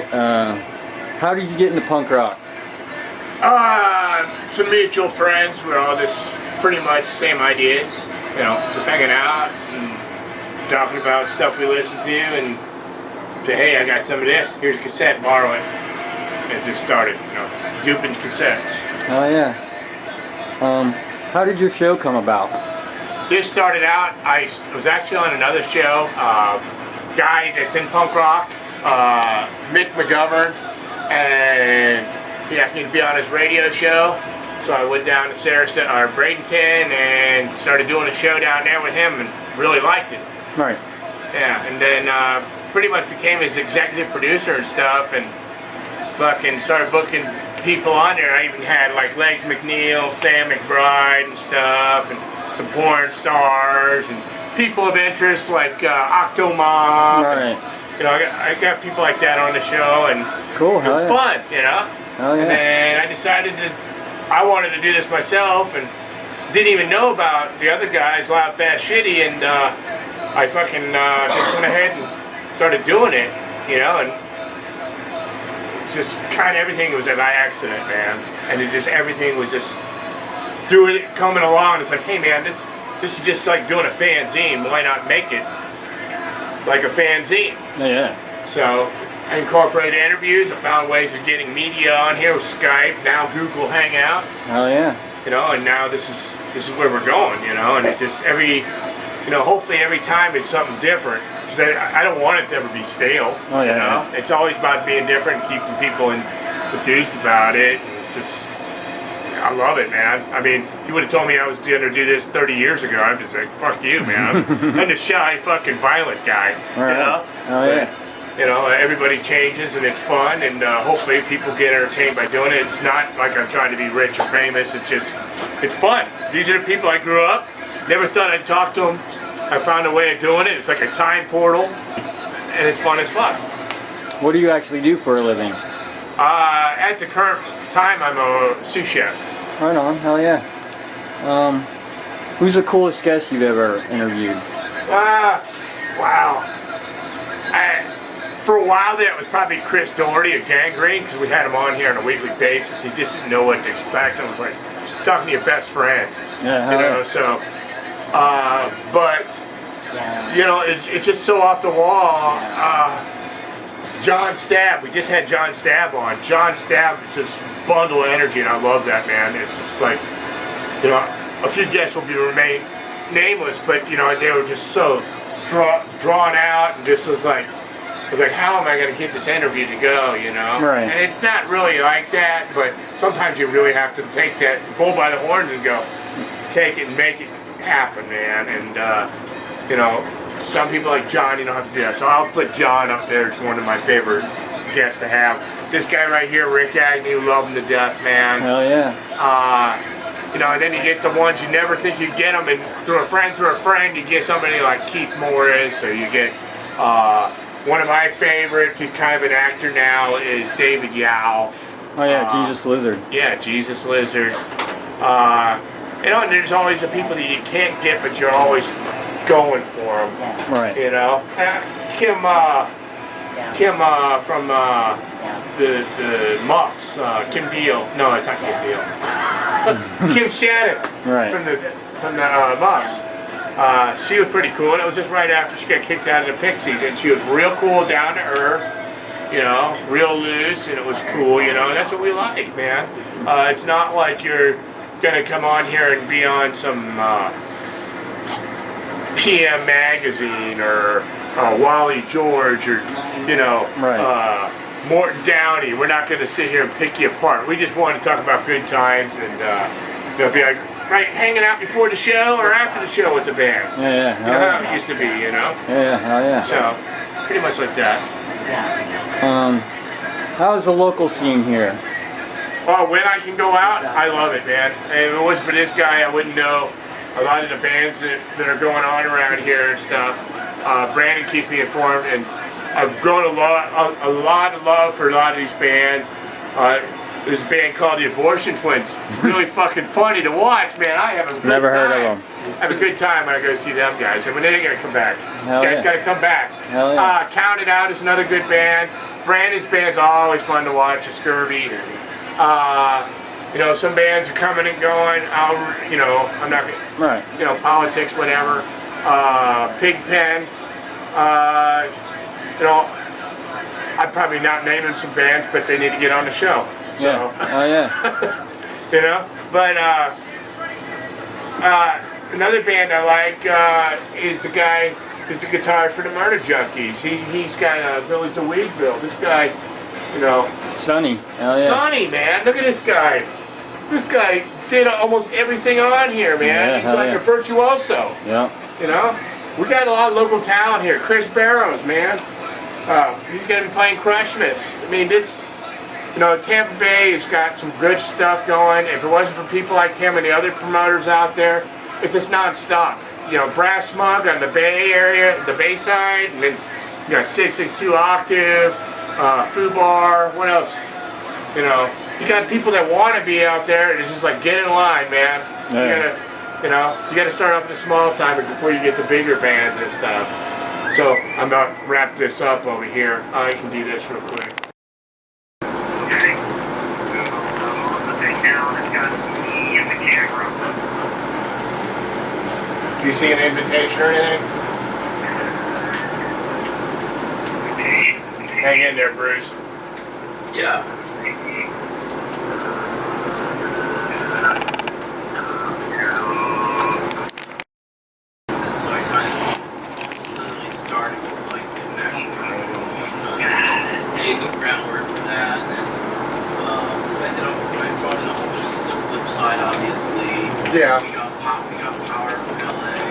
Okay, how did you get into punk rock? Some mutual friends. We're all just pretty much same ideas. You know, just hanging out and talking about stuff we listen to, and say, hey, I got some of this. Here's a cassette, borrow it. And it just started, you know, duping cassettes. Oh yeah. How did your show come about? This started out, I was actually on another show, guy that's in punk rock, Mick McGovern, and he asked me to be on his radio show. So I went down to Sarasota, or Bradenton, and started doing a show down there with him, and really liked it. Right. Yeah, and then pretty much became his executive producer and stuff, and fucking started booking people on there. I even had like Legs McNeil, Sam McBride and stuff, and some porn stars, and people of interest like Octomom. Right. And, you know, I got people like that on the show, and cool. it was fun, you know? Oh yeah. And then I decided I wanted to do this myself, and didn't even know about the other guys, Loud, Fast, Shitty, and I fucking just went ahead and started doing it, you know, and it's just kind of everything was an accident, man, and it just, everything was just doing it, coming along. It's like, hey man, this is just like doing a fanzine, why not make it like a fanzine? Yeah. So I incorporated interviews. I found ways of getting media on here with Skype, now Google Hangouts. Oh yeah. You know, and now this is where we're going. You know, and it's just hopefully every time it's something different. Because I don't want it to ever be stale. Oh yeah. You know, it's always about being different, and keeping people enthused about it. It's just, I love it, man. I mean, if you would have told me I was going to do this 30 years ago, I'd just like, fuck you, man. I'm the shy, fucking violent guy. Right. You know. Oh yeah. But, you know, everybody changes, and it's fun, and hopefully people get entertained by doing it. It's not like I'm trying to be rich or famous. It's just, it's fun. These are the people I grew up. Never thought I'd talk to them. I found a way of doing it. It's like a time portal, and it's fun as fuck. What do you actually do for a living? At the current time, I'm a sous chef. Right on. Hell yeah. Who's the coolest guest you've ever interviewed? Wow. For a while there, it was probably Chris Doherty of Gangrene, because we had him on here on a weekly basis. He just didn't know what to expect. It was like talking to your best friend. Yeah, you know, yeah. So, but, you know, it's just so off the wall. John Stab, we just had John Stab on. John Stab is just a bundle of energy, and I love that, man. It's just like, you know, a few guests will remain nameless, but, you know, they were just so drawn out, and just was like, how am I going to get this interview to go, you know? Right. And it's not really like that, but sometimes you really have to take that bull by the horns and go, take it and make it happen, man. And, you know, some people like John, you don't have to do that. So I'll put John up there as one of my favorite guests to have. This guy right here, Rick Agnew, love him to death, man. Hell yeah. You know, and then you get the ones you never think you'd get them, and through a friend, you get somebody like Keith Morris, or you get, one of my favorites, he's kind of an actor now, is David Yao. Oh yeah, Jesus Lizard. Yeah, Jesus Lizard. You know, and there's always the people that you can't get, but you're always going for them. Right. You know, Kim from the Muffs, Kim Deal. No, it's not Kim Deal. Kim Shannon. Right. From the Muffs. She was pretty cool, and it was just right after she got kicked out of the Pixies, and she was real cool, down to earth, you know, real loose, and it was cool, you know, and that's what we like, man. It's not like you're gonna come on here and be on some PM magazine or Wally George or, you know, right. Morton Downey. We're not gonna sit here and pick you apart. We just want to talk about good times, and you know, be like, right, hanging out before the show or after the show with the bands. Yeah, you know how it used to be, you know? Yeah, hell yeah. So, pretty much like that. How's the local scene here? Oh, when I can go out, I love it, man. And if it wasn't for this guy, I wouldn't know a lot of the bands that are going on around here and stuff. Brandon keeps me informed, and I've grown a lot of love for a lot of these bands. There's a band called the Abortion Twins. Really fucking funny to watch, man. I have a good Never time. heard of them. I have a good time when I go see them guys. And when they're gonna come back. Hell Guys yeah. gotta come back. Hell yeah. Count It Out is another good band. Brandon's band's always fun to watch. A Scurvy. You know, some bands are coming and going. I'm not gonna, Right. you know, politics, whatever. Pigpen. You know, I'd probably not name them some bands, but they need to get on the show. So, Yeah. Oh yeah. you know, but another band I like is the guy who's the guitarist for the Murder Junkies. He's got Village to Weedville. This guy, you know, Sunny. Hell yeah. Sonny, man, look at this guy. This guy did almost everything on here, man. Yeah, He's hell like yeah. a virtuoso. Yeah. You know, we got a lot of local talent here. Chris Barrows, man. He's gonna be playing Christmas. I mean, this, you know, Tampa Bay has got some good stuff going. If it wasn't for people like him and the other promoters out there, it's just non-stop. You know, Brass Mug on the Bay area, the Bay side, and then you got 662 Octave, Fubar. What else? You know, you got people that want to be out there, and it's just like, get in line, man. Yeah. You gotta start off with the small time before you get the bigger bands and stuff. So I'm about to wrap this up over here. I can do this real quick. Okay. So the thing down has got me and the camera. Do you see an invitation or anything? Hang in there, Bruce. Yeah. And so I kind of just literally started with like the national laid the groundwork for that, and then I brought in a whole bunch of stuff. Flip side, obviously. Yeah. We got Power from LA,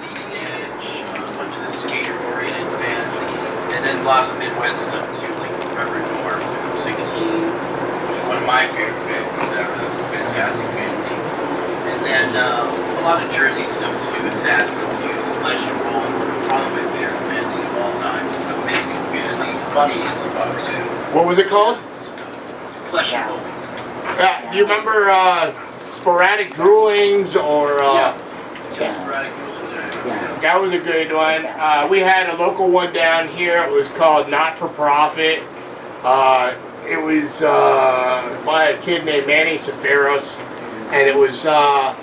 Leading Edge, a bunch of the skater-oriented fanzines, and then a lot of the Midwest stuff too, like Reverend North with 16, which is one of my favorite fanzines ever. That was a fantastic fanzine. And then a lot of Jersey stuff too, Sass Reviews, Flesh and Bone, probably my favorite fanzine of all time. Amazing fanzine, funny as fuck too. What was it called? Flesh and Bones. Do you remember Sporadic Droolings or? Yeah, Sporadic Droolings. That was a good one. We had a local one down here. It was called Not for Profit. It was by a kid named Manny Safaros, and it was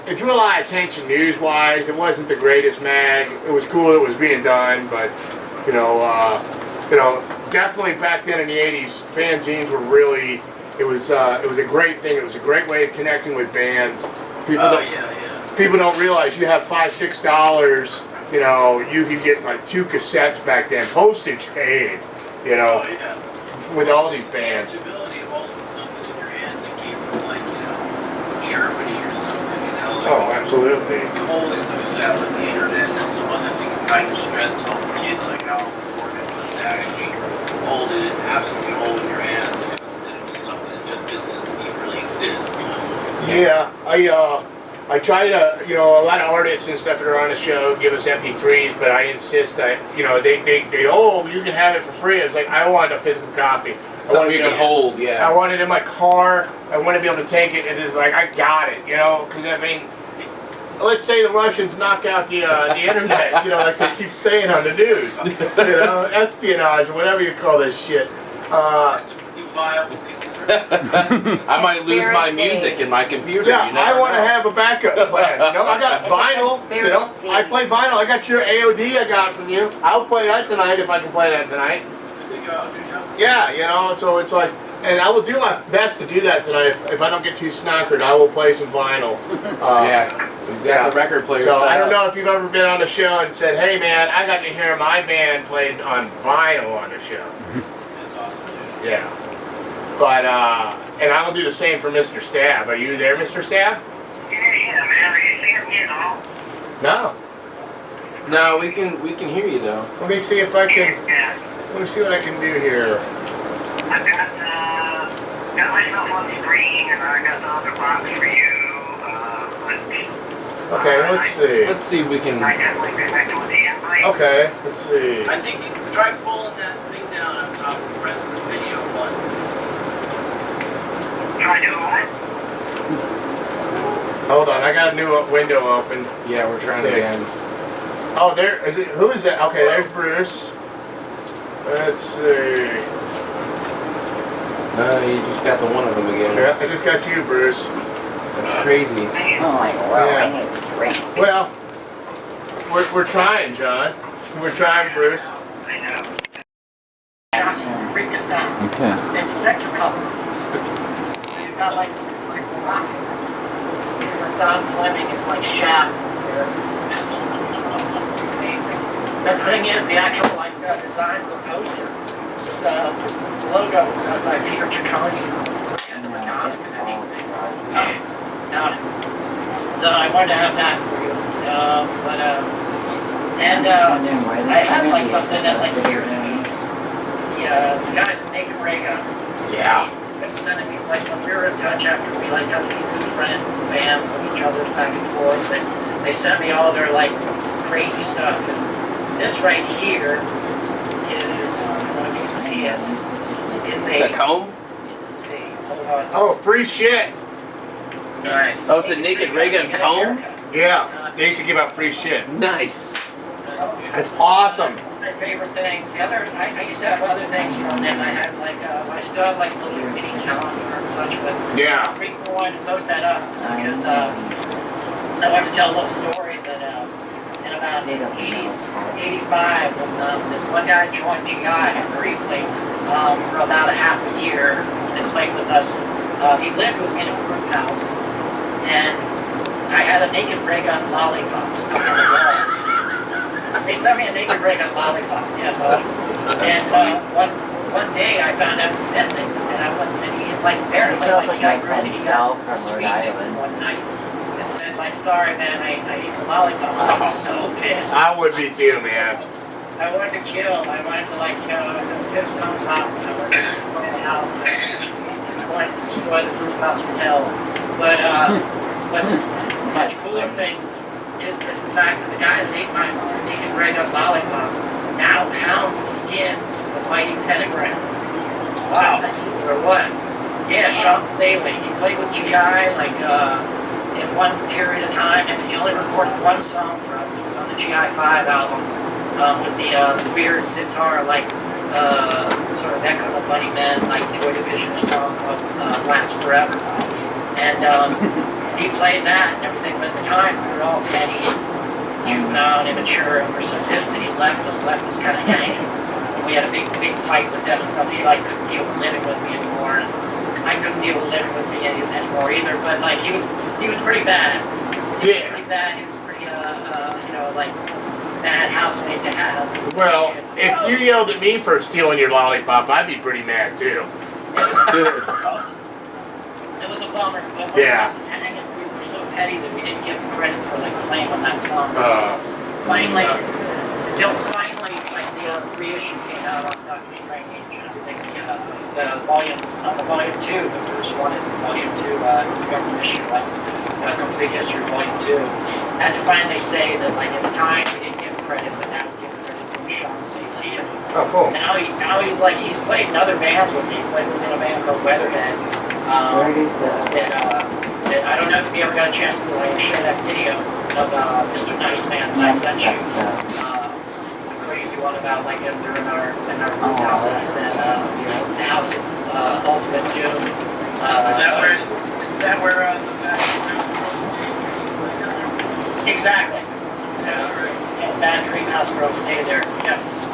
it drew a lot of attention news-wise. It wasn't the greatest mag. It was cool. It was being done, but you know, definitely back then in the '80s, fanzines were really. It was a great thing. It was a great way of connecting with bands. People don't realize you have $5-6. You know, you could get like 2 cassettes back then, postage paid. You know, with all these bands. The ability of holding something in your hands that came from like Germany or something. Like, Oh, absolutely. Totally lose that with the internet. That's the other thing I kind of stressed to all the kids, like how important it was to actually hold it and have something to hold in your hands, instead of just something that just doesn't even really exist. Yeah, I try to, a lot of artists and stuff that are on the show give us MP3s, but I insist that, you can have it for free. It's like, I want a physical copy. Something you can hold, yeah. I want it in my car. I want to be able to take it, and it's like, I got it, because I mean, let's say the Russians knock out the internet, like they keep saying on the news, espionage or whatever you call this shit. It's a pretty viable concern. I might lose my music in my computer. Yeah, you never I want to know. have a backup plan. I got vinyl. I play vinyl. I got your AOD I got from you. I'll play that tonight if I can play that tonight. There you go. Yeah, so it's like, and I will do my best to do that tonight. If I don't get too snockered, I will play some vinyl. We've got the record player So set I don't up. know if you've ever been on the show and said, hey man, I got to hear my band played on vinyl on the show. That's awesome, dude. Yeah. But, and I will do the same for Mr. Stab. Are you there, Mr. Stab? Yeah, man. Are you seeing me at all? No. No, we can hear you though. Let me see if I can, Yeah. let me see what I can do here. I've got myself on screen, and I got the other box for you. Okay, let's see. Let's see if we can. I definitely connected with the invite. Okay, let's see. I think you can try pulling that thing down up top and press the video button. Hold on, I got a new window open. Yeah, we're trying Sick. again. Oh, there is it. Who is that? Okay, there's Bruce. Let's see. You just got the one of them again. Yeah, I just got you, Bruce. That's crazy. Oh my well, Yeah. I need a drink. Well, we're trying, John. We're trying, Bruce. I know. Freak us out. Okay. And sex couple. You've got like rock. Don Fleming is like Shaft. Amazing. The thing is, the actual like design of the poster is the logo by Peter Ciccone. So I wanted to have that for you. I have like something that like years ago. The guys at Naked Ray Gun. Yeah. Kept sending me like when we were in touch after we like got to be good friends and fans of each other's back and forth. They sent me all their like crazy stuff. And this right here is, I don't know if you can see it. It's Is that comb? let's see, hold on. Oh, free shit. Nice. Oh, it's a naked ray gun comb? Yeah. They used to give out free shit. Nice. That's awesome. My favorite things. The other, I used to have other things from them. I had like, I still have like a little mini calendar and such, but Yeah. the reason I wanted to post that up is because I wanted to tell a little story that in about 85, when this one guy joined GI briefly for about a half a year and played with us. He lived with me in a group house, and I had a naked ray gun lollipop stuck on the wall. They sent me a naked ray gun lollipop. Yes, awesome. And one day I found out it was missing, and I went and he like apparently sounds like he like got my really friend he Sal got from a sweet Rhode tooth Island. one night and said like, sorry man, I need the lollipop. I was so pissed. I would be too, man. I wanted to kill. I wanted to like, I was in the fifth pound pop and I wanted to clean the house and I wanted to destroy the group house from hell. But the much cooler thing is that the fact that the guys that ate my naked ray gun lollipop now pounds the skins of the mighty pentagram. Wow. Or what? Yeah, Sean Daly. He played with GI like in one period of time, and he only recorded one song for us. It was on the GI 5 album. Was the weird sitar like sort of echo of Bunny Men, like Joy Division song called Last Forever. And he played that and everything, but at the time we were all petty, juvenile, and immature, and we're so pissed that he left us kind of hanging. And we had a big fight with them and stuff. He like couldn't deal with living with me anymore, and I couldn't deal with living with me anymore either. But like he was pretty bad. He was pretty bad. He was pretty like bad housemate to have. Well, if you yelled at me for stealing your lollipop, I'd be pretty mad too. It was a bummer, but we Yeah. left us hanging. We were so petty that we didn't give him credit for like playing on that song. Finally, Until finally, like the reissue came out on Doctor Strange and everything. The volume 2, the Bruce wanted volume 2, government issue, like complete history of volume 2. Had to finally say that like at the time we didn't give him credit, but now we give him credit for Sean Seeley. oh cool. Now he's like he's played in other bands with me. He played within a band called Weatherhead. That I don't know if you ever got a chance to like share that video of Mr. Nice Man that I sent you. The crazy one about like they're in our group house and the House of Ultimate Doom. Is that where the Bad House Girls stayed? Exactly. Yeah, Bad Dream House Girls stay there. Yes.